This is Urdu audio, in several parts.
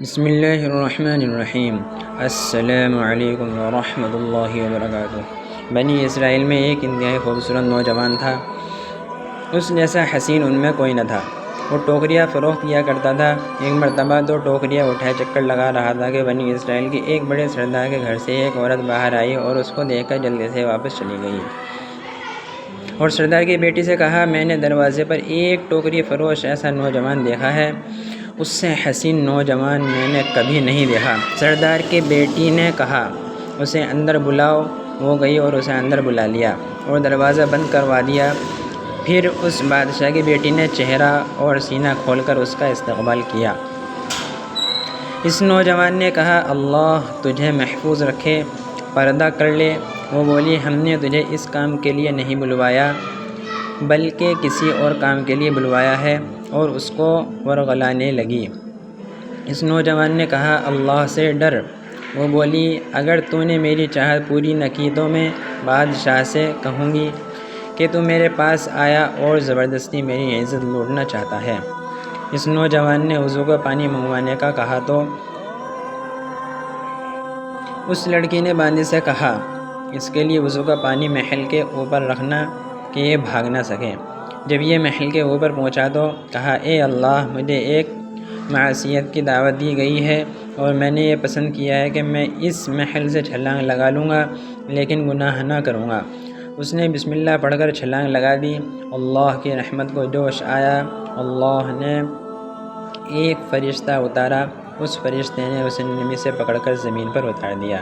بسم اللہ الرحمن الرحیم۔ السلام علیکم ورحمۃ اللہ وبرکاتہ۔ بنی اسرائیل میں ایک انتہائی خوبصورت نوجوان تھا۔ اس جیسا حسین ان میں کوئی نہ تھا۔ وہ ٹوکریاں فروخت کیا کرتا تھا۔ ایک مرتبہ 2 ٹوکریاں اٹھائے چکر لگا رہا تھا کہ بنی اسرائیل کے ایک بڑے سردار کے گھر سے ایک عورت باہر آئی اور اس کو دیکھ کر جلدی سے واپس چلی گئی، اور سردار کی بیٹی سے کہا، میں نے دروازے پر ایک ٹوکری فروش ایسا نوجوان دیکھا ہے، اس سے حسین نوجوان میں نے کبھی نہیں دیکھا۔ سردار کی بیٹی نے کہا، اسے اندر بلاؤ۔ وہ گئی اور اسے اندر بلا لیا اور دروازہ بند کروا دیا۔ پھر اس بادشاہ کی بیٹی نے چہرہ اور سینہ کھول کر اس کا استقبال کیا۔ اس نوجوان نے کہا، اللہ تجھے محفوظ رکھے، پردہ کر لے۔ وہ بولی، ہم نے تجھے اس کام کے لیے نہیں بلوایا بلکہ کسی اور کام کے لیے بلوایا ہے، اور اس کو ورغلانے لگی۔ اس نوجوان نے کہا، اللہ سے ڈر۔ وہ بولی، اگر تو نے میری چاہت پوری نہ کی تو میں بادشاہ سے کہوں گی کہ تو میرے پاس آیا اور زبردستی میری عزت لوٹنا چاہتا ہے۔ اس نوجوان نے وضو کا پانی منگوانے کا کہا تو اس لڑکی نے باندی سے کہا، اس کے لیے وضو کا پانی محل کے اوپر رکھنا کہ یہ بھاگ نہ سکے۔ جب یہ محل کے اوپر پہنچا تو کہا، اے اللہ، مجھے ایک معصیت کی دعوت دی گئی ہے اور میں نے یہ پسند کیا ہے کہ میں اس محل سے چھلانگ لگا لوں گا لیکن گناہ نہ کروں گا۔ اس نے بسم اللہ پڑھ کر چھلانگ لگا دی۔ اللہ کی رحمت کو جوش آیا۔ اللہ نے ایک فرشتہ اتارا۔ اس فرشتے نے اسے نرمی سے پکڑ کر زمین پر اتار دیا۔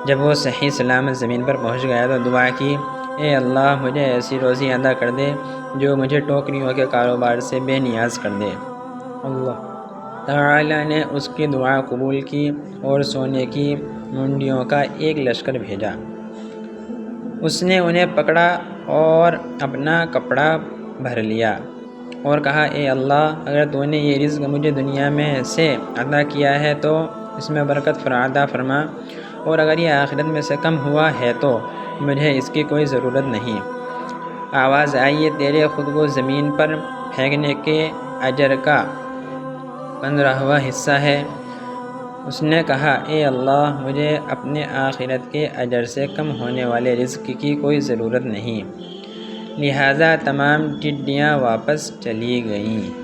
جب وہ صحیح سلامت زمین پر پہنچ گیا تو دعا کی، اے اللہ، مجھے ایسی روزی عطا کر دے جو مجھے ٹوکریوں کے کاروبار سے بے نیاز کر دے۔ اللہ تعالی نے اس کی دعا قبول کی اور سونے کی منڈیوں کا ایک لشکر بھیجا۔ اس نے انہیں پکڑا اور اپنا کپڑا بھر لیا اور کہا، اے اللہ، اگر تو نے یہ رزق مجھے دنیا میں سے عطا کیا ہے تو اس میں برکت عطا فرما، اور اگر یہ آخرت میں سے کم ہوا ہے تو مجھے اس کی کوئی ضرورت نہیں۔ آواز آئی، یہ تیرے خود کو زمین پر پھینکنے کے اجر کا 15واں حصہ ہے۔ اس نے کہا، اے اللہ، مجھے اپنے آخرت کے اجر سے کم ہونے والے رزق کی کوئی ضرورت نہیں۔ لہٰذا تمام ٹڈیاں واپس چلی گئیں۔